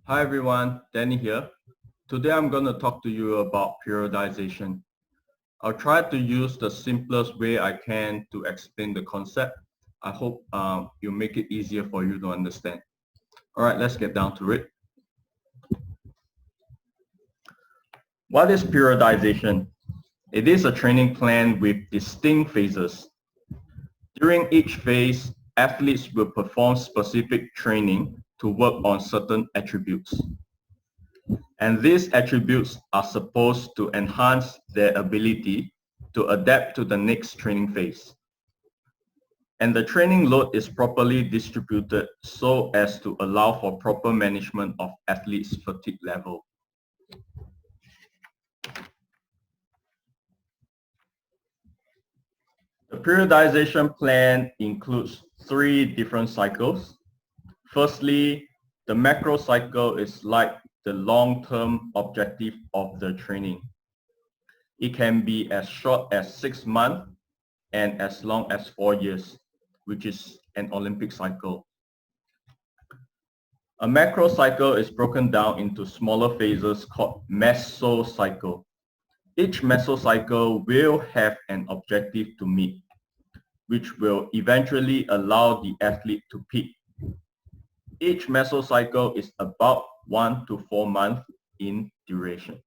Hi everyone, Danny here. Today I'm going to talk to you about periodization. I'll try to use the simplest way I can to explain the concept. I hope you'll make it easier for you to understand. All right, let's get down to it. What is periodization? It is a training plan with distinct phases. During each phase, athletes will perform specific training to work on certain attributes. And these attributes are supposed to enhance their ability to adapt to the next training phase. And the training load is properly distributed so as to allow for proper management of athletes' fatigue level. The periodization plan includes 3 different cycles. Firstly, the macrocycle is like the long-term objective of the training. It can be as short as 6 months and as long as 4 years, which is an Olympic cycle. A macrocycle is broken down into smaller phases called mesocycle. Each mesocycle will have an objective to meet, which will eventually allow the athlete to peak. Each mesocycle is about 1 to 4 months in duration.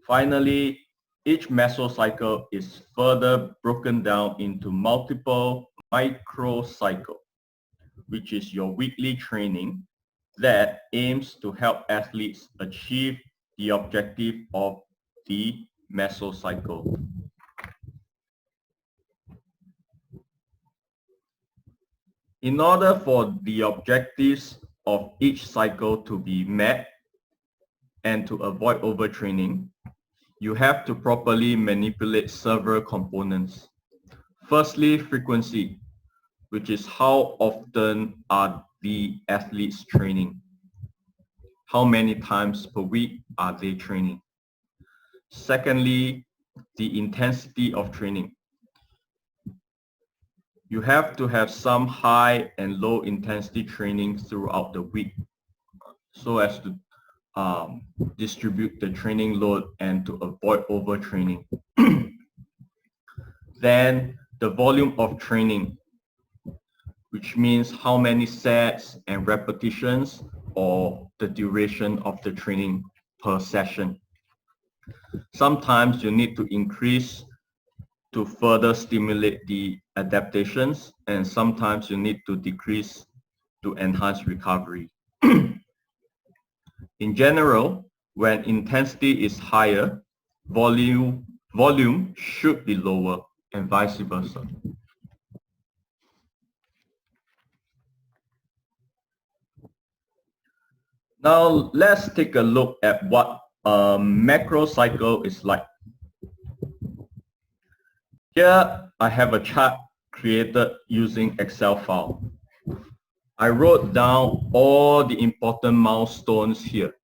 Finally, each mesocycle is further broken down into multiple microcycles, which is your weekly training that aims to help athletes achieve the objective of the mesocycle. In order for the objectives of each cycle to be met and to avoid overtraining, you have to properly manipulate several components. Firstly, frequency, which is how often are the athletes training? How many times per week are they training? Secondly, the intensity of training. You have to have some high and low intensity training throughout the week so as to distribute the training load and to avoid overtraining. Then the volume of training, which means how many sets and repetitions or the duration of the training per session. Sometimes you need to increase to further stimulate the adaptations, and sometimes you need to decrease to enhance recovery. In general, when intensity is higher, volume should be lower and vice versa. Now let's take a look at what a macrocycle is like. Here I have a chart created using Excel file. I wrote down all the important milestones here.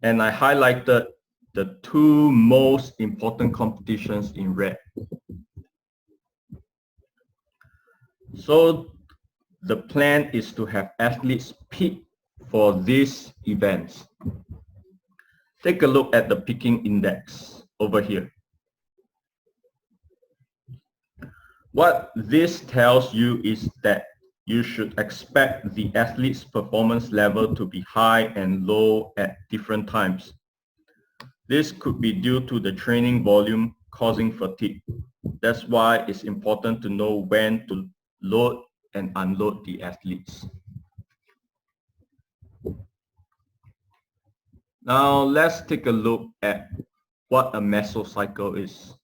And I highlighted the 2 most important competitions in red. So the plan is to have athletes peak for these events. Take a look at the peaking index over here. What this tells you is that you should expect the athlete's performance level to be high and low at different times. This could be due to the training volume causing fatigue. That's why it's important to know when to load and unload the athletes. Now let's take a look at what a mesocycle is.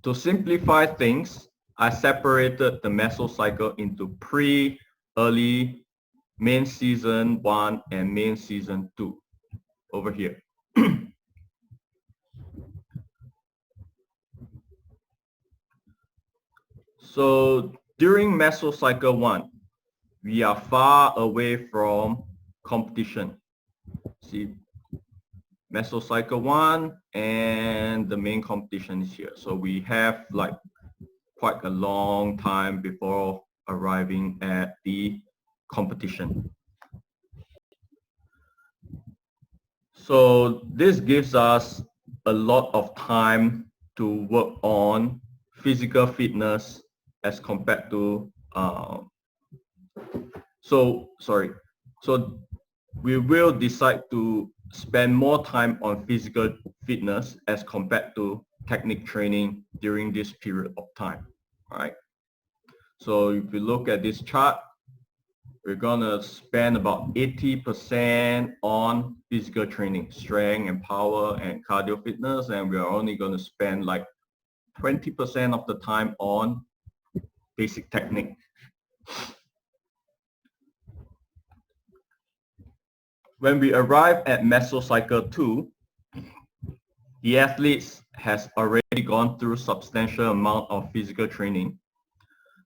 To simplify things, I separated the mesocycle into pre, early, main season 1 and main season 2 over here. So during mesocycle 1, we are far away from competition. See, mesocycle 1 and the main competition is here. So we have like quite a long time before arriving at the competition. So this gives us a lot of time to work on physical fitness as compared to so we will decide to spend more time on physical fitness as compared to technique training during this period of time. All right. So if you look at this chart, we're gonna spend about 80% on physical training, strength and power and cardio fitness, and we're only gonna spend like 20% of the time on basic technique. When we arrive at MESOCYCLE 2, the athletes has already gone through substantial amount of physical training.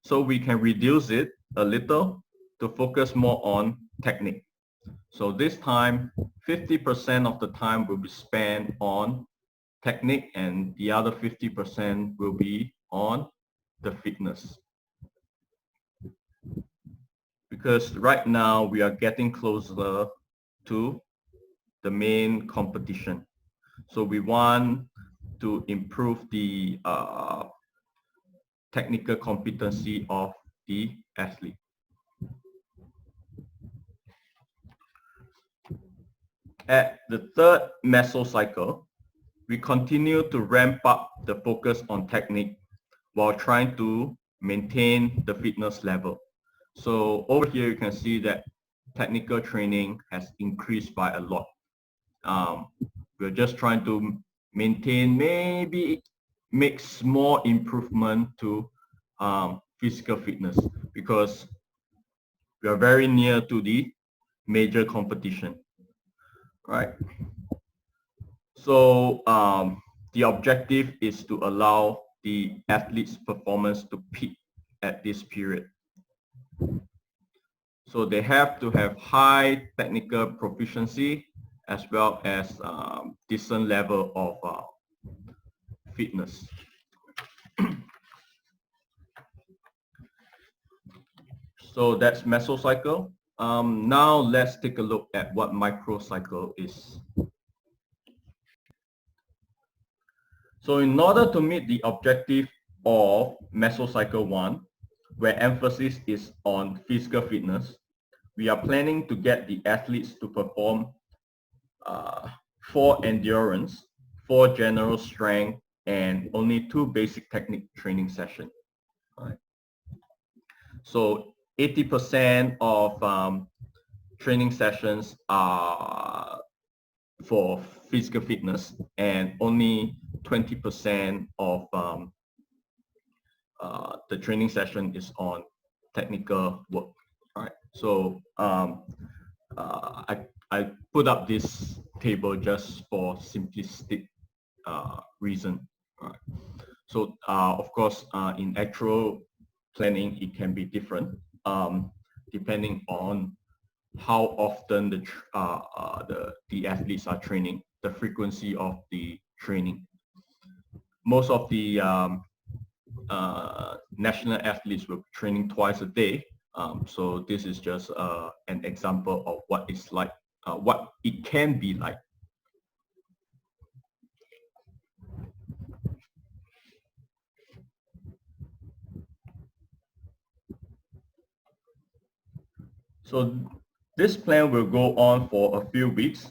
So we can reduce it a little to focus more on technique. So this time, 50% of the time will be spent on technique and the other 50% will be on the fitness. Because right now we are getting closer to the main competition. So we want to improve the technical competency of the athlete. At the third mesocycle, we continue to ramp up the focus on technique while trying to maintain the fitness level. So over here, you can see that technical training has increased by a lot. We're just trying to maintain, maybe make small improvement to physical fitness because we are very near to the major competition, right? So the objective is to allow the athlete's performance to peak at this period. So they have to have high technical proficiency as well as decent level of fitness. So that's mesocycle. Now let's take a look at what microcycle is. So in order to meet the objective of mesocycle 1, where emphasis is on physical fitness, we are planning to get the athletes to perform 4 endurance, 4 general strength, and only 2 basic technique training sessions. Right. So 80% of training sessions are for physical fitness and only 20% of the training session is on technical work. All right. So I put up this table just for simplistic reason. All right. So of course, in actual planning, it can be different depending on how often the athletes are training, the frequency of the training. Most of the national athletes will be training twice a day. So this is just an example of what it's like, what it can be like. So this plan will go on for a few weeks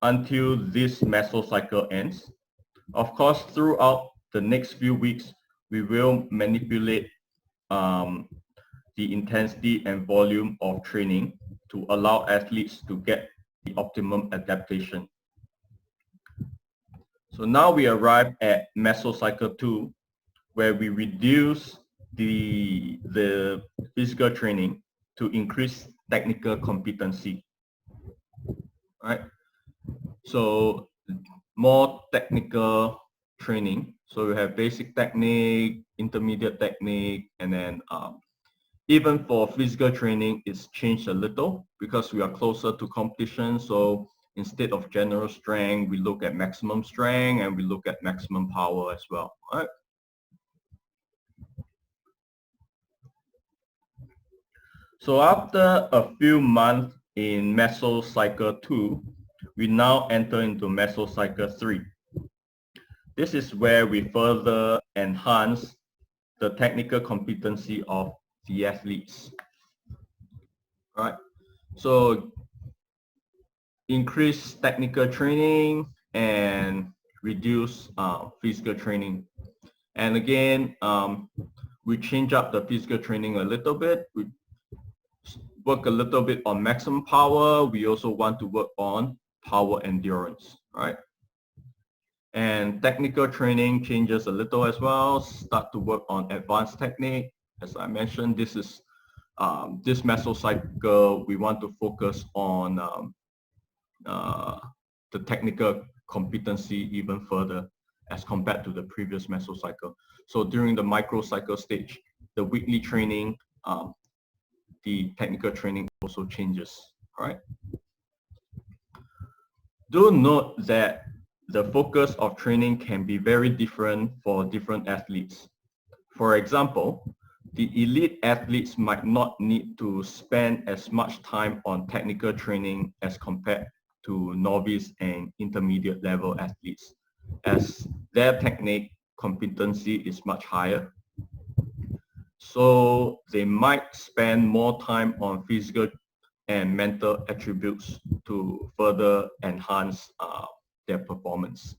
until this mesocycle ends. Of course, throughout the next few weeks, we will manipulate the intensity and volume of training to allow athletes to get the optimum adaptation. So now we arrive at mesocycle 2, where we reduce the physical training to increase technical competency. All right. So more technical training. So we have basic technique, intermediate technique, and then even for physical training, it's changed a little because we are closer to competition. So instead of general strength, we look at maximum strength and we look at maximum power as well. All right. So after a few months in MESOCYCLE 2, we now enter into MESOCYCLE 3. This is where we further enhance the technical competency of the athletes. Right? So increase technical training and reduce physical training. And again, we change up the physical training a little bit. We work a little bit on maximum power. We also want to work on power endurance, right? And technical training changes a little as well. Start to work on advanced technique. As I mentioned, this is this mesocycle. We want to focus on the technical competency even further as compared to the previous mesocycle. So during the microcycle stage, the weekly training, the technical training also changes, right? Do note that the focus of training can be very different for different athletes. For example, the elite athletes might not need to spend as much time on technical training as compared to novice and intermediate level athletes, as their technique competency is much higher. So they might spend more time on physical and mental attributes to further enhance their performance.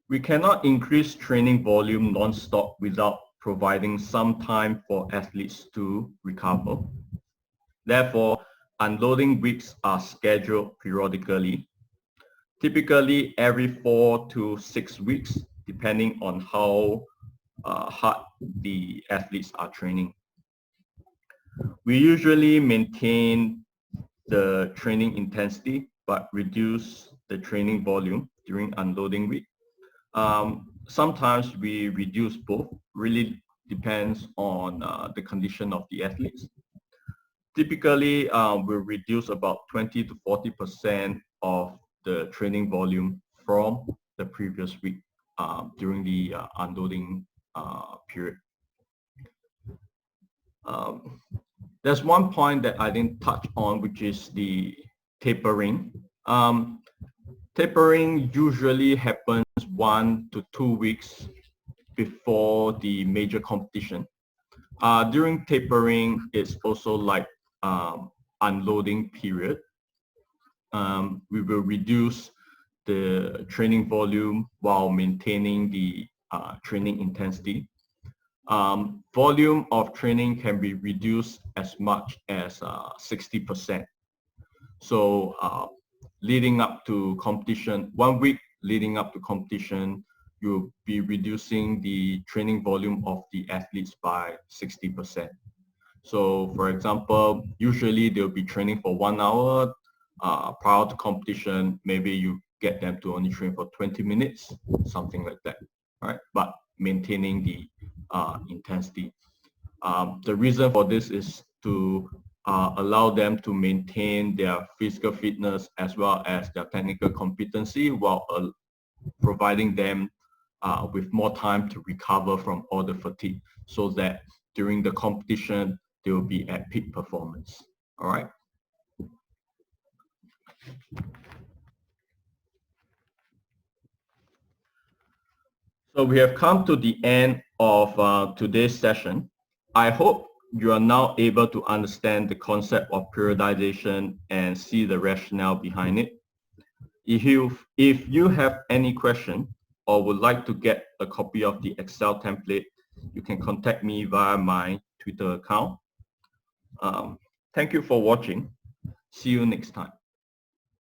We cannot increase training volume non-stop without providing some time for athletes to recover. Therefore, unloading weeks are scheduled periodically, typically every 4 to 6 weeks, depending on how hard the athletes are training. We usually maintain the training intensity, but reduce the training volume during unloading week. Sometimes we reduce both, really depends on the condition of the athletes. Typically, we'll reduce about 20 to 40% of the training volume from the previous week during the unloading period. There's one point that I didn't touch on, which is the tapering. Tapering usually happens 1 to 2 weeks before the major competition. During tapering, it's also like unloading period. We will reduce the training volume while maintaining the training intensity. Volume of training can be reduced as much as 60%. So leading up to competition, 1 week leading up to competition, you'll be reducing the training volume of the athletes by 60%. So for example, usually they'll be training for 1 hour prior to competition. Maybe you get them to only train for 20 minutes, something like that, right? But maintaining the intensity. The reason for this is to allow them to maintain their physical fitness as well as their technical competency while providing them with more time to recover from all the fatigue so that during the competition, they will be at peak performance. All right. So we have come to the end of today's session. I hope you are now able to understand the concept of periodization and see the rationale behind it. If you have any question or would like to get a copy of the Excel template, you can contact me via my Twitter account. Thank you for watching. See you next time.